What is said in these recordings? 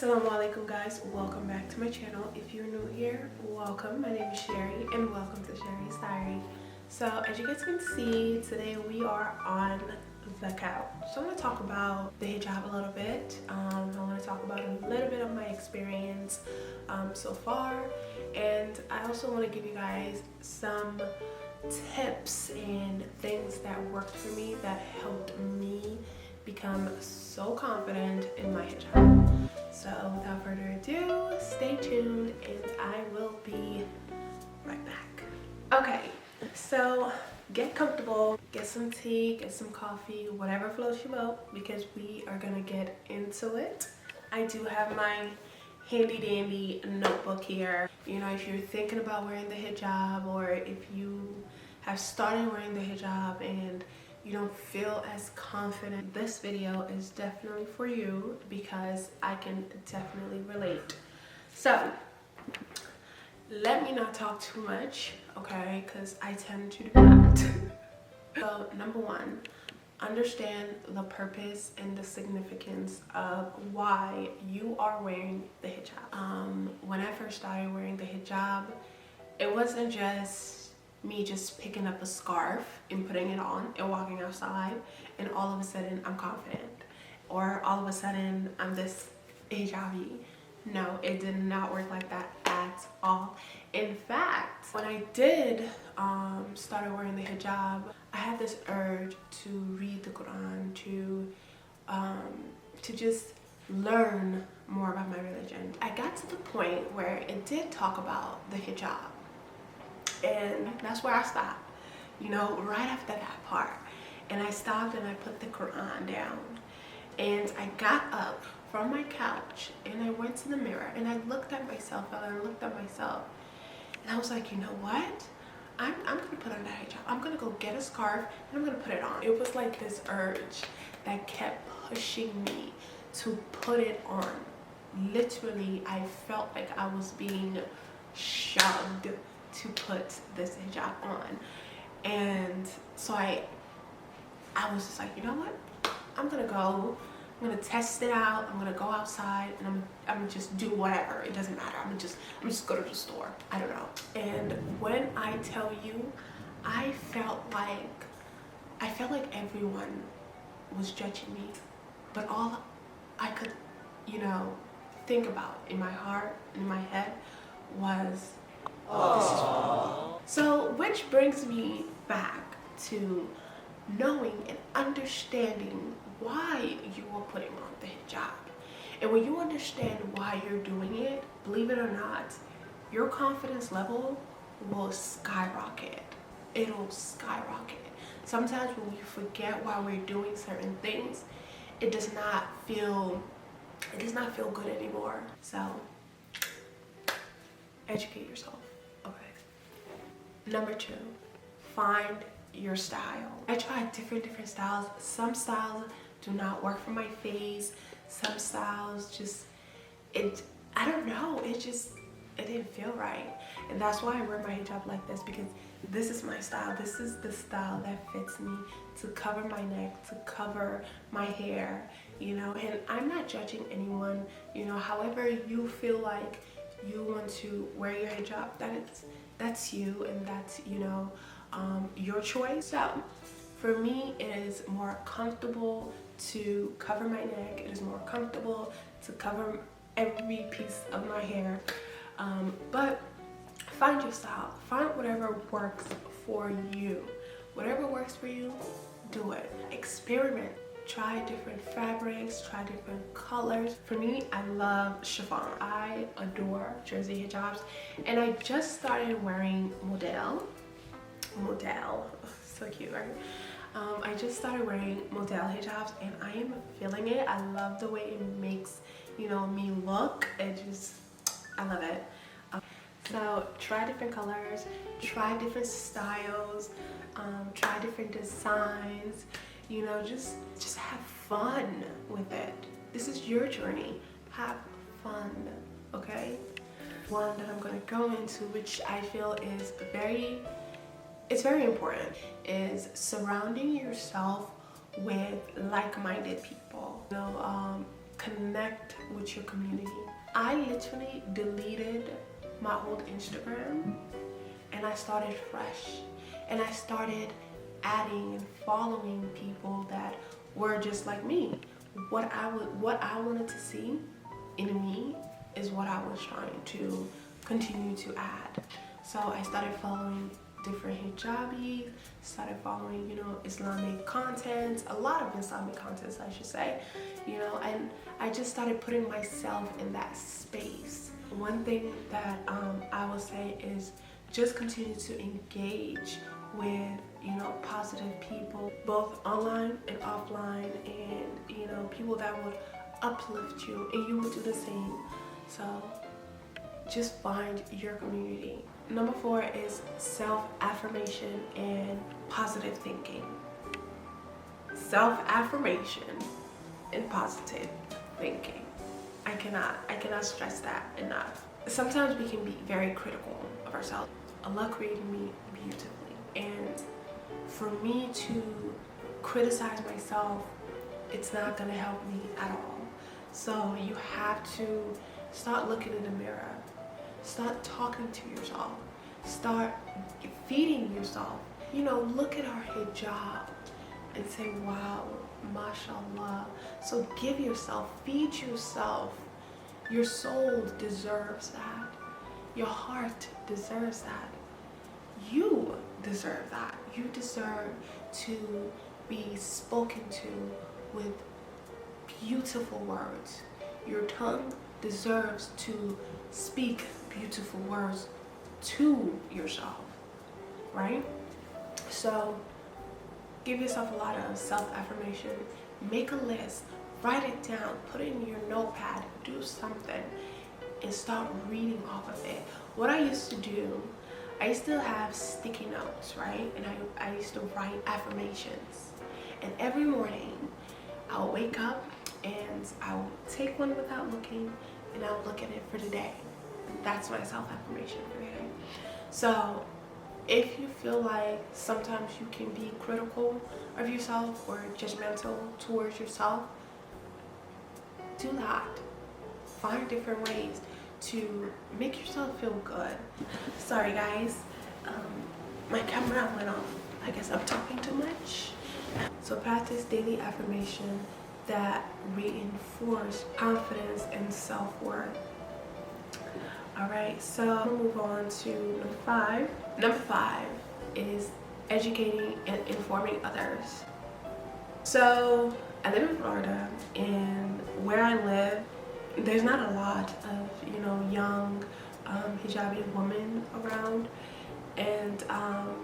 Assalamu Alaikum guys, welcome back to my channel. If you're new here, welcome. My name is Sherry and welcome to Sherry's Diary. So as you guys can see, today we are on the couch. So I'm going to talk about the hijab a little bit. I want to talk about a little bit of my experience so far, and I also want to give you guys some tips and things that worked for me that helped me become so confident in my hijab. So without further ado, stay tuned and I will be right back. Okay, so get comfortable, get some tea, get some coffee, whatever floats your boat, because we are gonna get into it. I do have my handy dandy notebook here. You know, if you're thinking about wearing the hijab, or if you have started wearing the hijab and you don't feel as confident, this video is definitely for you because I can definitely relate. So let me not talk too much, okay, because I tend to do that. So number one, understand the purpose and the significance of why you are wearing the hijab. When I first started wearing the hijab, it wasn't just me just picking up a scarf and putting it on and walking outside and all of a sudden I'm confident, or all of a sudden I'm this Hijabi. No, it did not work like that at all. In fact, when I did started wearing the hijab, I had this urge to read the Quran, to just learn more about my religion. I got to the point where it did talk about the hijab, and that's where I stopped, you know, right after that part. And I stopped and I put the Quran down, and I got up from my couch and I went to the mirror and I looked at myself and I was like, you know what, I'm gonna put on that hijab. I'm gonna go get a scarf and I'm gonna put it on. It was like this urge that kept pushing me to put it on. Literally, I felt like I was being shoved to put this hijab on. And so I was just like, you know what, I'm gonna test it out. I'm gonna go outside and I'm gonna just do whatever. It doesn't matter. I'm just go to the store. I don't know. And when I tell you, I felt like everyone was judging me, but all I could, you know, think about in my heart, in my head, was, this is for me. So, which brings me back to knowing and understanding why you are putting on the hijab. And when you understand why you're doing it, believe it or not, your confidence level will skyrocket. It'll skyrocket. Sometimes when we forget why we're doing certain things, it does not feel good anymore. So educate yourself. Okay. Number two, find your style. I tried different styles. Some styles do not work for my face. Some styles just, I don't know, it didn't feel right. And that's why I wear my hijab like this, because this is my style. This is the style that fits me, to cover my neck, to cover my hair, you know. And I'm not judging anyone, you know. However you feel like you want to wear your hijab, that's you, and that's, you know, your choice. So for me, it is more comfortable to cover my neck. It is more comfortable to cover every piece of my hair. But find your style. Find whatever works for you. Whatever works for you, do it. Experiment. Try different fabrics, try different colors. For me, I love chiffon. I adore jersey hijabs, and I just started wearing model, so cute, right? I just started wearing model hijabs and I am feeling it. I love the way it makes, you know, me look. I love it. So try different colors, try different styles, try different designs, you know, just have fun with it. This is your journey. Have fun, okay? One that I'm gonna go into, which I feel is very important, is surrounding yourself with like-minded people. You know, connect with your community. I literally deleted my old Instagram and I started fresh, and I started adding and following people that were just like me. What I wanted to see in me is what I was trying to continue to add. So I started following different Hijabis, started following, Islamic content, a lot of Islamic content, I should say, and I just started putting myself in that space. One thing that I will say is just continue to engage with, positive people, both online and offline, and, people that would uplift you, and you would do the same. So just find your community. Number 4 is self-affirmation and positive thinking. Self-affirmation and positive thinking. I cannot stress that enough. Sometimes we can be very critical of ourselves. Allah created me beautifully, and for me to criticize myself, it's not gonna help me at all. So you have to start looking in the mirror. Start talking to yourself. Start feeding yourself. Look at our hijab and say, wow, mashallah. So give yourself, feed yourself. Your soul deserves that. Your heart deserves that. You deserve that. You deserve to be spoken to with beautiful words. Your tongue deserves to speak beautiful words to yourself, right? So give yourself a lot of self-affirmation. Make a list, write it down, put it in your notepad, do something, and start reading off of it. What I used to do, I used to have sticky notes, right? And I used to write affirmations. And every morning I'll wake up and I'll take one without looking, and I'll look at it for the day. That's my self-affirmation for the day. So if you feel like sometimes you can be critical of yourself or judgmental towards yourself, do that. Find different ways to make yourself feel good. Sorry guys, my camera went off. I guess I'm talking too much. So practice daily affirmation that reinforce confidence and self-worth. Alright, so we'll move on to number 5. Number 5 is educating and informing others. So I live in Florida, and where I live, there's not a lot of, young Hijabi women around, and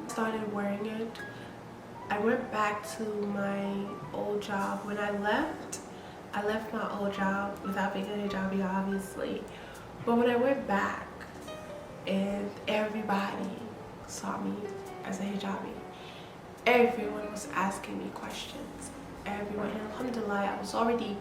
started wearing it. I went back to my old job. When I left my old job without being a Hijabi, obviously. But when I went back, and everybody saw me as a Hijabi, everyone was asking me questions. Everyone, and alhamdulillah, I was already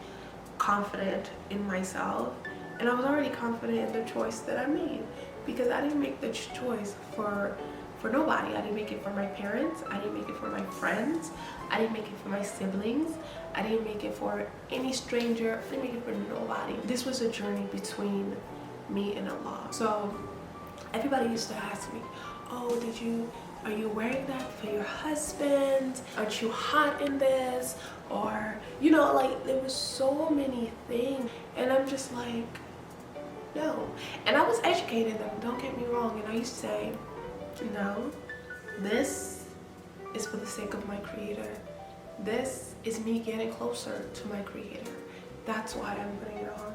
confident in myself, and I was already confident in the choice that I made, because I didn't make the choice for nobody. I didn't make it for my parents. I didn't make it for my friends. I didn't make it for my siblings. I didn't make it for any stranger. I didn't make it for nobody. This was a journey between me and Allah. So everybody used to ask me, oh, are you wearing that for your husband? Aren't you hot in this? Or, there was so many things, and I'm just like, no. And I was educated though, don't get me wrong, and I used to say, no, this is for the sake of my creator. This is me getting closer to my creator. That's why I'm putting it on.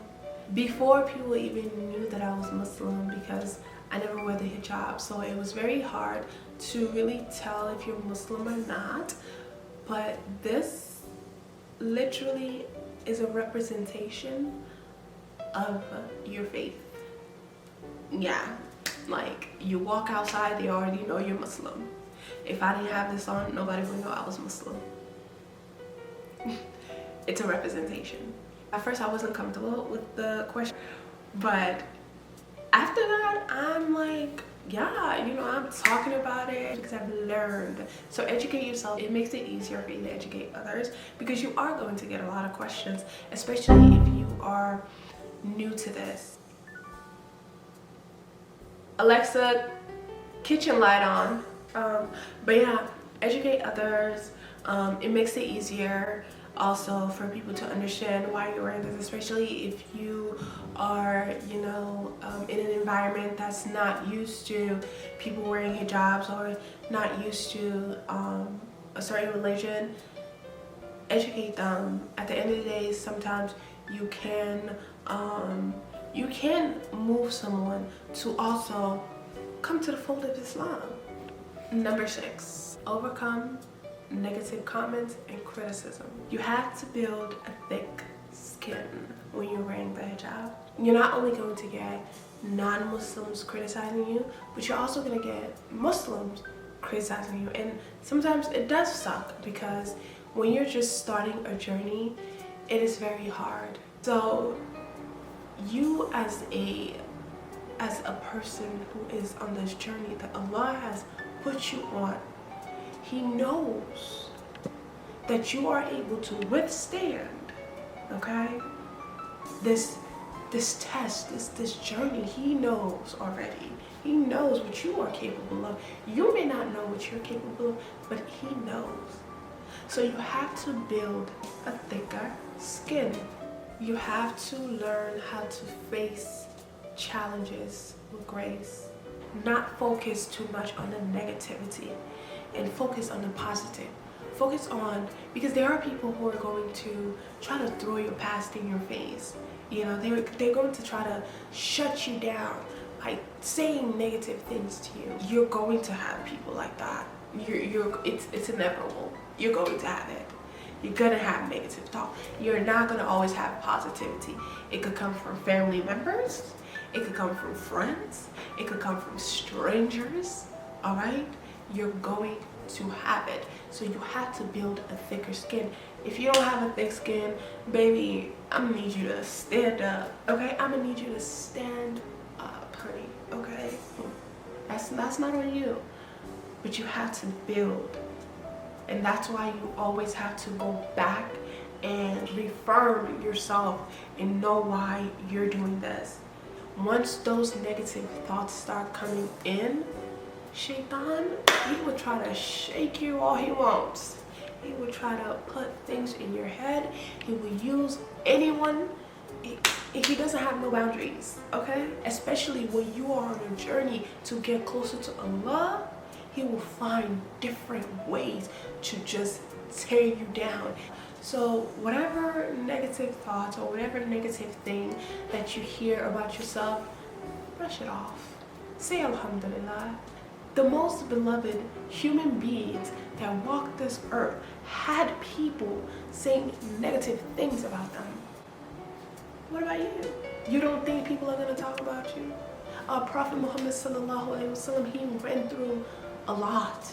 Before people even knew that I was Muslim, because I never wear the hijab, so it was very hard to really tell if you're Muslim or not. But this literally is a representation of your faith. Yeah, like you walk outside, they already know you're Muslim. If I didn't have this on, nobody would know I was Muslim. It's a representation. At first I wasn't comfortable with the question, but after that I'm like, yeah, you know, I'm talking about it because I've learned. So educate yourself. It makes it easier for you to educate others because you are going to get a lot of questions, especially if you are new to this. Alexa, kitchen light on. But yeah, educate others. It makes it easier also for people to understand why you're wearing this, especially if you are, you know, in an environment that's not used to people wearing hijabs or not used to a certain religion. Educate them. At the end of the day, sometimes you can move someone to also come to the fold of Islam. Number 6, overcome negative comments and criticism. You have to build a thick skin when you're wearing the hijab. You're not only going to get non-Muslims criticizing you, but you're also going to get Muslims criticizing you. And sometimes it does suck because when you're just starting a journey, it is very hard. So you as a person who is on this journey that Allah has put you on, He knows that you are able to withstand, okay, this test, this journey. He knows already. He knows what you are capable of. You may not know what you're capable of, but He knows. So you have to build a thicker skin. You have to learn how to face challenges with grace. Not focus too much on the negativity and focus on the positive. Focus on, because there are people who are going to try to throw your past in your face. You know, they're going to try to shut you down by saying negative things to you. You're going to have people like that. It's inevitable. You're going to have it. You're gonna have negative talk. You're not gonna always have positivity. It could come from family members. It could come from friends. It could come from strangers. All right? You're going to have it. So you have to build a thicker skin. If you don't have a thick skin, baby, I'm gonna need you to stand up. Okay? I'm gonna need you to stand up, honey. Okay? That's not on you. But you have to build. And that's why you always have to go back and reaffirm yourself and know why you're doing this. Once those negative thoughts start coming in, Shaitan, he will try to shake you all he wants. He will try to put things in your head. He will use anyone. He doesn't have no boundaries, okay? Especially when you are on a journey to get closer to Allah, He will find different ways to just tear you down. So whatever negative thoughts or whatever negative thing that you hear about yourself, brush it off. Say Alhamdulillah. The most beloved human beings that walked this earth had people saying negative things about them. What about you? You don't think people are going to talk about you? Prophet Muhammad sallallahu alaihi wasallam, he went through a lot.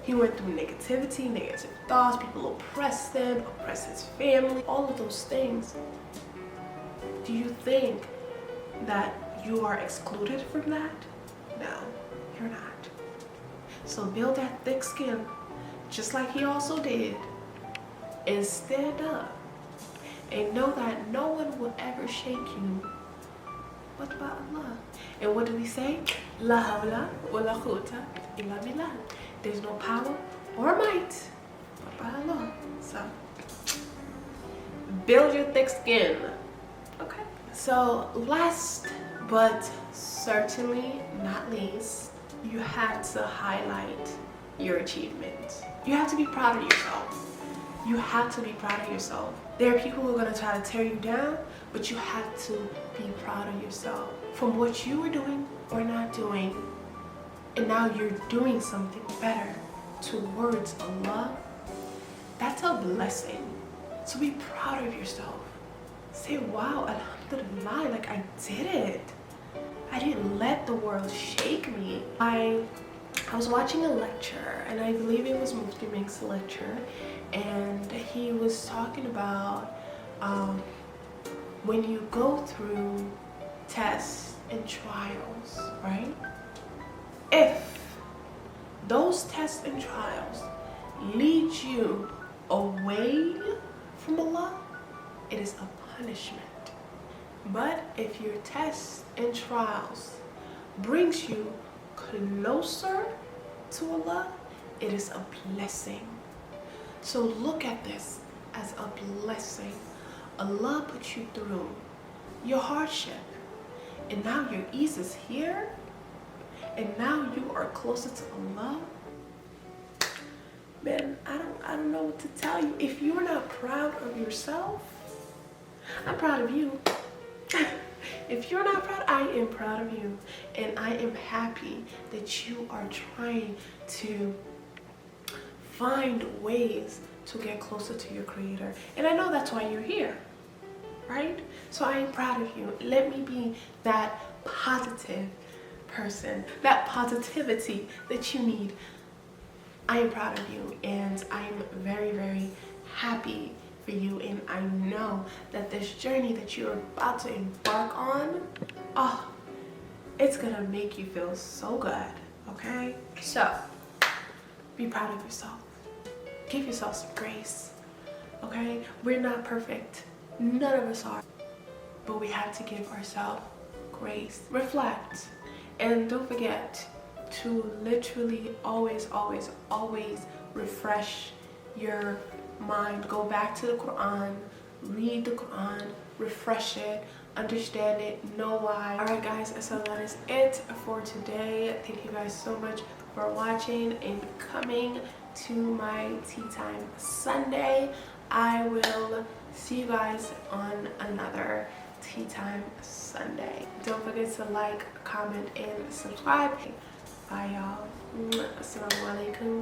He went through negativity, negative thoughts, people oppressed them, oppressed his family, all of those things. Do you think that you are excluded from that? No, you're not. So build that thick skin, just like he also did, and stand up. And know that no one will ever shake you. What about Allah? And what do we say? La hawla wa la quwwata illa billah. There's no power or might but by Allah. So build your thick skin. Okay. So last but certainly not least, you have to highlight your achievements. You have to be proud of yourself. You have to be proud of yourself. There are people who are going to try to tear you down, but you have to be proud of yourself from what you were doing or not doing. And now you're doing something better towards Allah. That's a blessing. So be proud of yourself. Say, wow, alhamdulillah, like I did it. I didn't let the world shake me. I was watching a lecture, and I believe it was Mufti Mink's lecture, and he was talking about when you go through tests and trials, right? If those tests and trials lead you away from Allah, it is a punishment. But if your tests and trials brings you closer to Allah, it is a blessing. So look at this as a blessing. Allah put you through your hardship, and now your ease is here, and now you are closer to Allah. Man, I don't know what to tell you. If you're not proud of yourself, I'm proud of you. If you're not proud, I am proud of you, and I am happy that you are trying to find ways to get closer to your Creator. And I know that's why you're here, right? So I am proud of you. Let me be that positive person, that positivity that you need. I am proud of you, and I am very, very happy for you, and I know that this journey that you're about to embark on, oh, it's gonna make you feel so good, okay? So be proud of yourself. Give yourself some grace, okay? We're not perfect. None of us are, but we have to give ourselves grace. Reflect, and don't forget to literally always refresh your mind. Go back to the Quran, read the Quran, refresh it, understand it, know why. Alright guys, so that is it for today. Thank you guys so much for watching and coming to my Tea Time Sunday. I will see you guys on another Tea Time Sunday. Don't forget to like, comment, and subscribe. Bye y'all. Assalamu Alaikum.